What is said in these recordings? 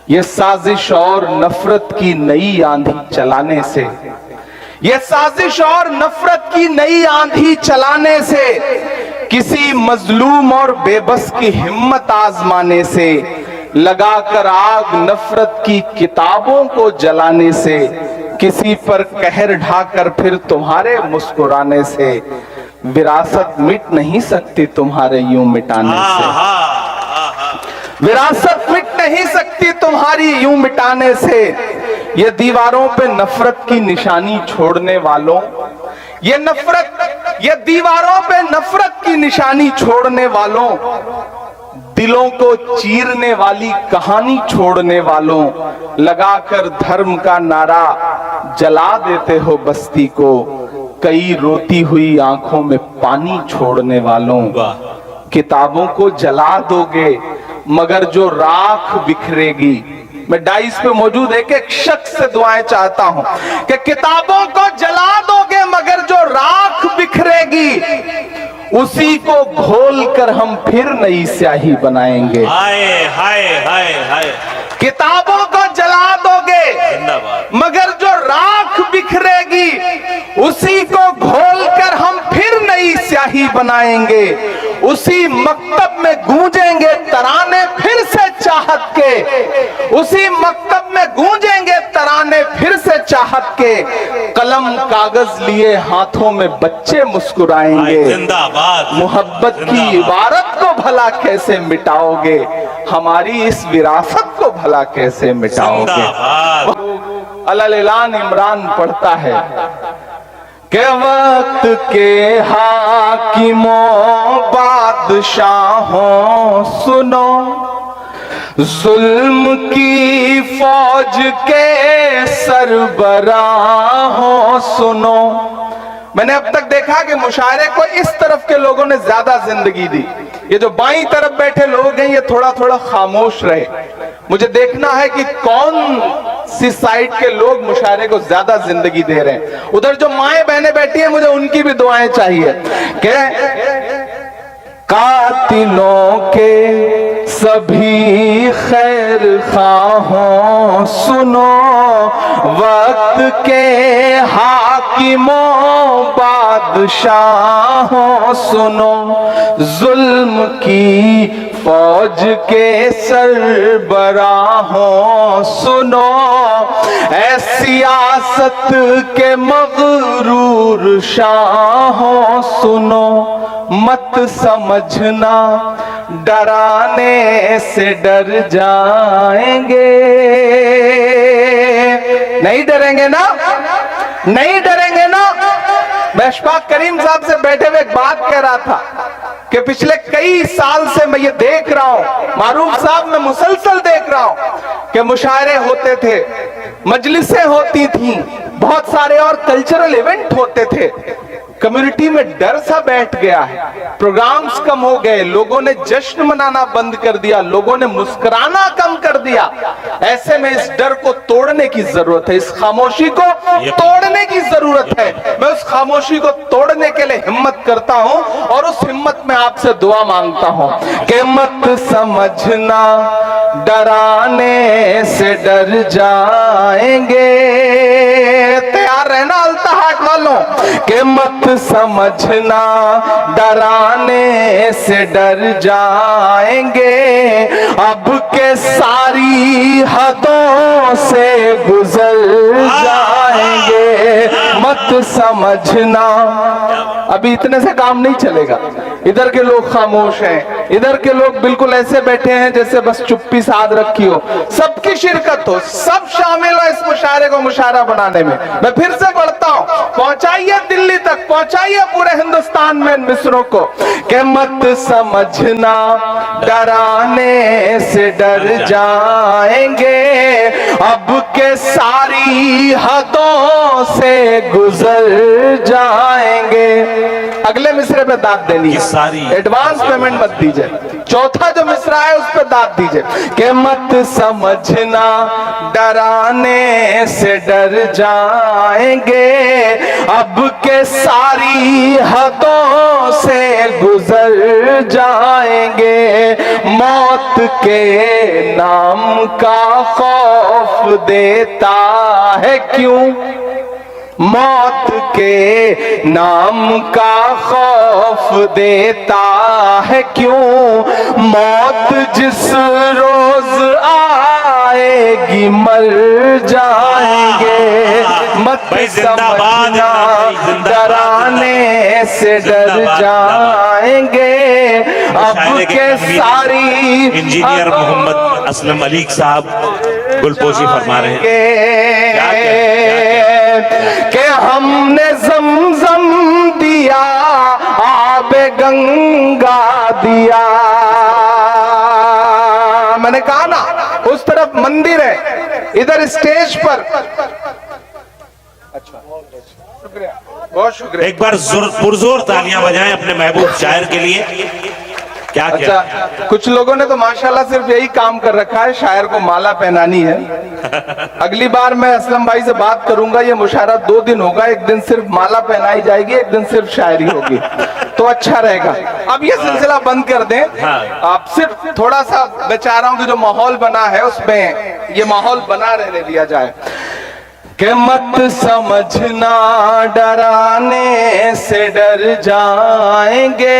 ये साजिश और नफरत की नई आंधी चलाने से, ये साजिश और नफरत की नई आंधी चलाने से, किसी मजलूम और बेबस की हिम्मत आजमाने से, लगाकर आग नफरत की किताबों को जलाने से, किसी पर कहर ढाकर फिर तुम्हारे मुस्कुराने से, विरासत मिट नहीं सकती तुम्हारे यूं मिटाने से। विरासत मिट नहीं सकती तुम्हारी यूं मिटाने से। ये दीवारों पे नफरत की निशानी छोड़ने वालों, ये नफरत, ये दीवारों पे नफरत की निशानी छोड़ने वालों, दिलों को चीरने वाली कहानी छोड़ने वालों, लगाकर धर्म का नारा जला देते हो बस्ती को, कई रोती हुई आंखों में पानी छोड़ने वालों। किताबों को जला दोगे मगर जो राख बिखरेगी, मैं डाइस पे मौजूद एक शख्स से दुआएं चाहता हूं कि किताबों को जला दोगे मगर जो राख बिखरेगी, उसी को घोल कर हम फिर नई स्याही बनाएंगे। हाय हाय हाय हाय। किताबों को जला दोगे मगर जो राख बिखरेगी, उसी को घोल कर हम फिर नई स्याही बनाएंगे। उसी मकतब में गूंजेंगे तराने फिर से चाहत के, उसी मकतब में गूंजेंगे तराने फिर से चाहत के, कलम कागज लिए हाथों में बच्चे मुस्कुराएंगे। जिंदाबाद। मोहब्बत की इबारत को भला कैसे मिटाओगे, हमारी इस विरासत को भला कैसे मिटाओगे। अल-ऐलान इमरान पढ़ता है कि वक्त के हाकिमों बादशाहों सुनो, जुल्म की फौज के सरबराहों सुनो। मैंने अब तक देखा कि मुशायरे को इस तरफ के लोगों ने ज्यादा जिंदगी दी, ये जो बाईं तरफ बैठे लोग हैं ये थोड़ा थोड़ा खामोश रहे। मुझे देखना है कि कौन सी साइड के लोग मुशायरे को ज्यादा जिंदगी दे रहे हैं। उधर जो माएं बहनें बैठी हैं, मुझे उनकी भी दुआएं चाहिए कि कातिलों के सभी खैर खाहों सुनो, वक्त के हाकिमों बादशाहों सुनो, जुल्म की फौज के सरबराहों सुनो, ऐ सियासत के मगरूर शाहों सुनो, मत समझना डराने से डर जाएंगे। नहीं डरेंगे ना, नहीं डरेंगे ना। मैं अशफाक करीम साहब से बैठे हुए एक बात कह रहा था कि पिछले कई साल से मैं ये देख रहा हूं, मारूफ साहब मैं मुसलसल देख रहा हूं कि मुशायरे होते थे, मजलिसें होती थी, बहुत सारे और कल्चरल इवेंट होते थे। कम्युनिटी में डर सा बैठ गया है, प्रोग्राम्स कम हो गए, लोगों ने जश्न मनाना बंद कर दिया, लोगों ने मुस्कुराना कम कर दिया। ऐसे में इस डर को तोड़ने की जरूरत है, इस खामोशी को तोड़ने की जरूरत है। मैं उस खामोशी को तोड़ने के लिए हिम्मत करता हूं और उस हिम्मत में आपसे दुआ मांगता हूं कि मत समझना डराने से डर जाएंगे। तैयार रहना अल्ताहाट वालों कि मत समझना डराने से डर जाएंगे, अब के सारी हदों से गुजर जाएंगे। मत समझना, अभी इतने से काम नहीं चलेगा। इधर के लोग खामोश हैं, इधर के लोग बिल्कुल ऐसे बैठे हैं जैसे बस चुप्पी साध रखी हो। सबकी शिरकत हो, सब शामिल हो इस मुशायरे को मुशायरा बनाने में। मैं फिर से बढ़ता हूं, पहुंचाइए दिल्ली तक, पहुंचाइए पूरे हिंदुस्तान में मिसरों को कि मत समझना डराने से डर जाएंगे, अब के सारी हदों से गुजर जाएंगे। अगले मिसरे पे दाद देनी ये सारी एडवांस पेमेंट मत दीजिए। चौथा जो मिसरा है उस पे दाद दीजिए कि मत समझना डराने से डर जाएंगे, अब के सारी हदों से गुजर जाएंगे, मौत के नाम का खौफ देता है क्यों, मौत के नाम का खौफ देता है क्यों, मौत जिस रोज आएगी मर जाएंगे, मत समझना डराने से डर जाएंगे, अब के सारी इंजीनियर मोहम्मद असलम अली साहब गुलपोशी फरमा रहे हैं कि हमने जमजम दिया, आबे गंगा दिया। मैंने कहा ना उस तरफ मंदिर है, इधर स्टेज पर। अच्छा शुक्रिया, बहुत शुक्रिया। एक बार पुरजोर तालियां बजाएं अपने महबूब शायर के लिए। क्या क्या अच्छा, कुछ लोगों ने तो माशाल्लाह सिर्फ यही काम कर रखा है, शायर को माला पहनानी है। अगली बार मैं असलम भाई से बात करूंगा, ये मुशायरा 2 दिन होगा, एक दिन सिर्फ माला पहनाई जाएगी, एक दिन सिर्फ शायरी होगी, तो अच्छा रहेगा। अब ये सिलसिला बंद कर दें। हाँ। आप सिर्फ थोड़ा सा बेचारों की जो माहौल बना है उसमें ये माहौल बना रहने दिया जाए कि मत समझना डराने से डर जाएंगे,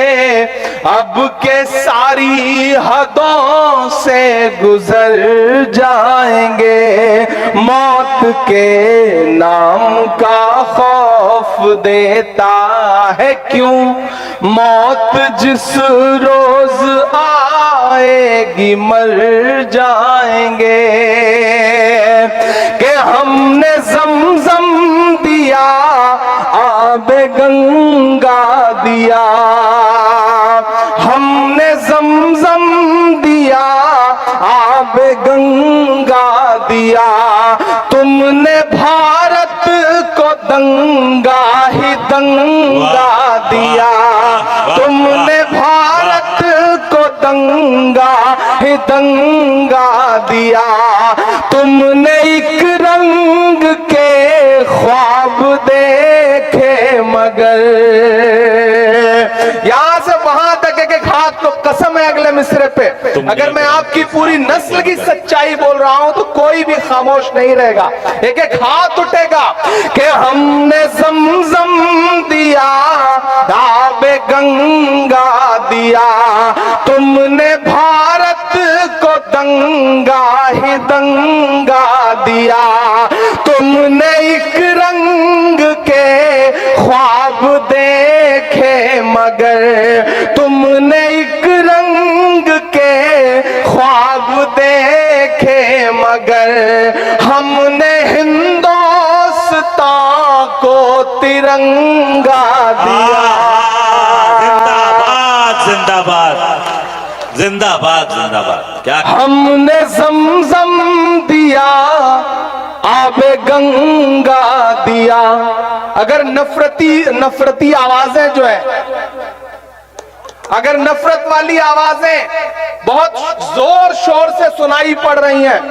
अब के सारी हदों से गुजर जाएंगे, मौत के नाम का खौफ देता है क्यों, मौत जिस रोज आएगी मर जाएंगे, कि हमने जमजम दिया, आबे गंगा दिया, हमने जमजम दिया, आबे गंगा दिया, तुमने भारत को दंगा ही दंगा दिया, तुमने भारत को दंगा ही दंगा दिया, तुमने एक रंग के ख्वाब देखे मगर। यहां से वहां तक एक हाथ तो कसम है अगले मिसरे पे, अगर मैं आपकी पूरी नस्ल की सच्चाई बोल रहा हूं तो कोई भी खामोश नहीं रहेगा, एक एक हाथ उठेगा कि हमने जमजम दिया, आबे गंगा दिया, तुमने भारत को दंगा ही दंगा दिया, तुमने एक रंग के ख्वाब देखे मगर, तुमने एक रंग के ख्वाब देखे मगर, हमने हिंदुस्तान को तिरंगा दिया। जिंदाबाद जिंदाबाद जिंदाबाद जिंदाबाद। क्या हमने जमजम दिया, आबे गंगा दिया। अगर नफरती आवाजें जो है, अगर नफरत वाली आवाजें बहुत जोर शोर से सुनाई पड़ रही हैं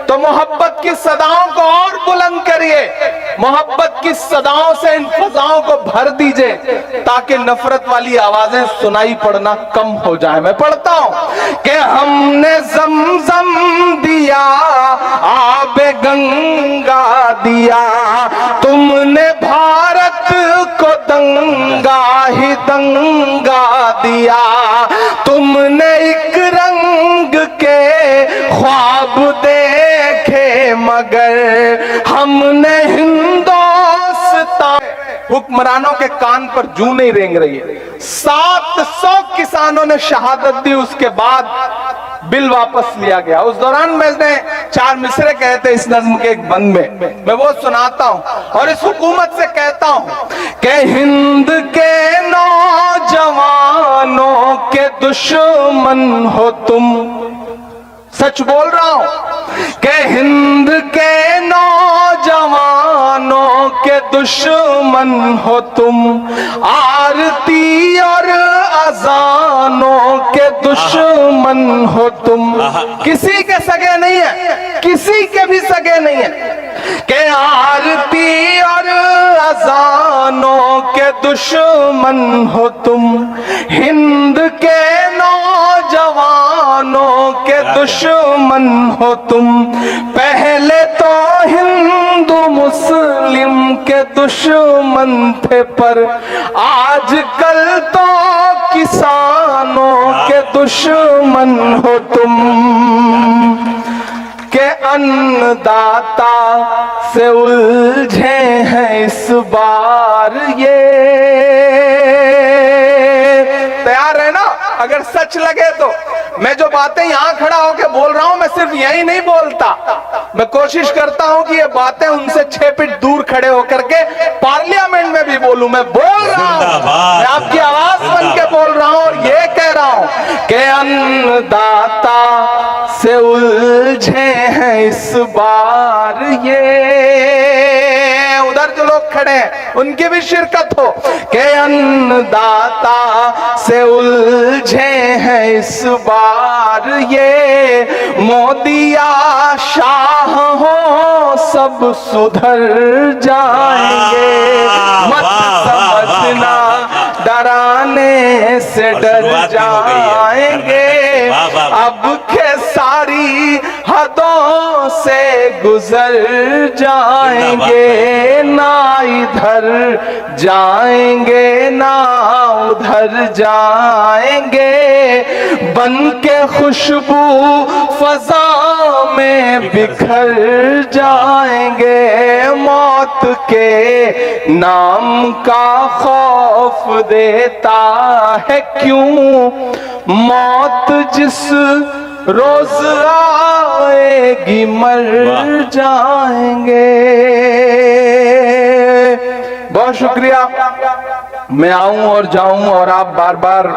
तो मोहब्बत की सदाओं को और बुलंद करिए, मोहब्बत की सदाओं से इन फजाओं को भर दीजिए ताकि नफरत वाली आवाजें सुनाई पड़ना कम हो जाए। मैं पढ़ता हूं कि हमने जमजम दिया, आबे गंगा दिया, तुमने भारत को दंगा ही दंगा दिया, तुमने एक रंग के ख्वाब देखे मगर, हमने हिंदुस्तान। हुक्मरानों के कान पर जू नहीं रेंग रही है। 700 किसानों ने शहादत दी, उसके बाद बिल वापस लिया गया। उस दौरान मैंने 4 मिसरे कहते इस नज्म के एक बंद में, मैं वो सुनाता हूं और इस हुकूमत से कहता हूं कि हिंद के नौजवानों के दुश्मन हो तुम, सच बोल रहा हूं कि हिंद के नौजवानों के दुश्मन हो तुम, आर अजानों के दुश्मन हो तुम। किसी के सगे नहीं है, किसी के भी सगे नहीं है कि आरती और अजानों के दुश्मन हो तुम। हिंद के नौजवानों के दुश्मन हो तुम। पहले तो हिंदू मुस्लिम के दुश्मन थे, पर आजकल तो किसानों के दुश्मन हो तुम। के अन्नदाता से उलझे हैं इस बार ये। तैयार है ना? अगर सच लगे तो मैं जो बातें यहां खड़ा होकर बोल रहा हूं, मैं सिर्फ यही नहीं बोलता, मैं कोशिश करता हूं कि ये बातें उनसे 6 फीट दूर खड़े होकर के पार्लियामेंट में भी बोलूं। मैं बोल रहा हूं, मैं आपकी आवाज बन के बोल रहा हूं और ये कह रहा हूं कि अन्नदाता से उलझे हैं इस बार ये। उधर जो लोग खड़े हैं उनकी भी शिरकत हो कि अन्नदाता से उलझे हैं इस बार ये। मोदिया शाह हो सब सुधर जाएंगे। मत समझना डराने से डर जाएंगे। अब के सारी हदों से गुजर जाएंगे। ना इधर जाएंगे ना उधर जाएंगे। बन के खुशबू फजा में बिखर जाएंगे। मौत के नाम का खौफ देता है क्यों? मौत जिस रोज आएगी मर जाएंगे। बहुत शुक्रिया। मैं आऊं और जाऊं और आप बार बार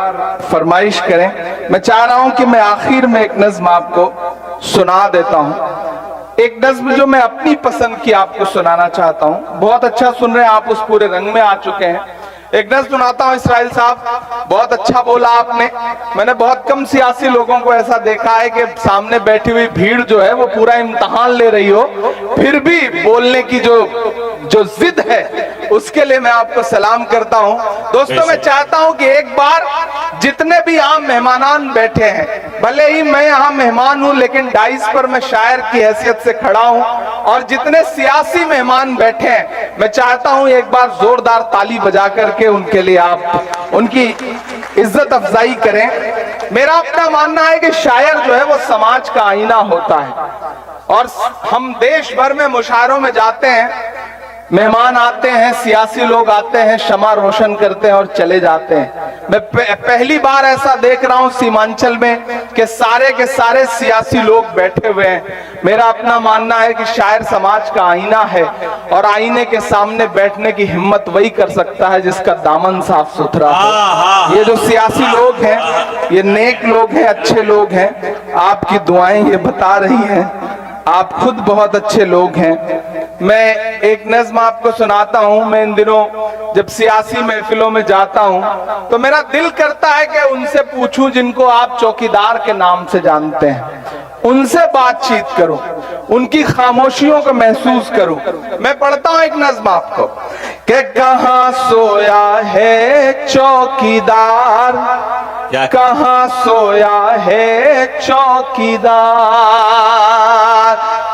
फरमाइश करें। मैं चाह रहा हूं कि मैं आखिर में एक नज्म आपको सुना देता हूं। एक नज्म जो मैं अपनी पसंद की आपको सुनाना चाहता हूं। बहुत अच्छा सुन रहे हैं आप, उस पूरे रंग में आ चुके हैं। एक नज्म सुनाता हूं। इसराइल साहब, बहुत अच्छा बोला आपने। मैंने बहुत कम सियासी लोगों को ऐसा देखा है कि सामने बैठी हुई भीड़ जो है वो पूरा इम्तिहान ले रही हो, फिर भी बोलने की जो जिद है उसके लिए मैं आपको सलाम करता हूं। दोस्तों, मैं चाहता हूं कि एक बार जितने भी आम मेहमानान बैठे हैं, भले ही मैं यहाँ मेहमान हूं लेकिन डाइस पर मैं शायर की हैसियत से खड़ा हूं, और जितने सियासी मेहमान बैठे हैं मैं चाहता हूं एक बार जोरदार ताली बजा करके उनके लिए आप उनकी इज्जत अफजाई करें। मेरा अपना मानना है कि शायर जो है वो समाज का आईना होता है, और हम देश भर में मुशायरों में जाते हैं, मेहमान आते हैं, सियासी लोग आते हैं, शमा रोशन करते हैं और चले जाते हैं। मैं पहली बार ऐसा देख रहा हूं सीमांचल में कि सारे के सारे सियासी लोग बैठे हुए हैं। मेरा अपना मानना है कि शायर समाज का आईना है, और आईने के सामने बैठने की हिम्मत वही कर सकता है जिसका दामन साफ सुथरा हो। ये जो सियासी लोग हैं ये नेक लोग हैं, अच्छे लोग हैं। आपकी दुआएं ये बता रही हैं, आप खुद बहुत अच्छे लोग हैं। मैं एक नज्म आपको सुनाता हूं। मैं इन दिनों जब सियासी महफिलों में जाता हूं तो मेरा दिल करता है कि उनसे पूछूं जिनको आप चौकीदार के नाम से जानते हैं, उनसे बातचीत करूं, उनकी खामोशियों को महसूस करूं। मैं पढ़ता हूं एक नज्म आपको कि कहां सोया है चौकीदार, कहां सोया है चौकीदार,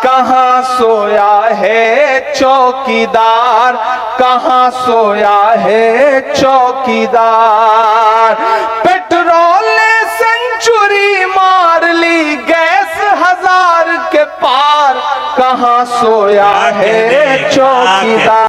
कहां सोया है चौकीदार, कहां सोया है चौकीदार। पेट्रोल ने सेंचुरी मार ली, गैस 1000 के पार, कहां सोया है चौकीदार।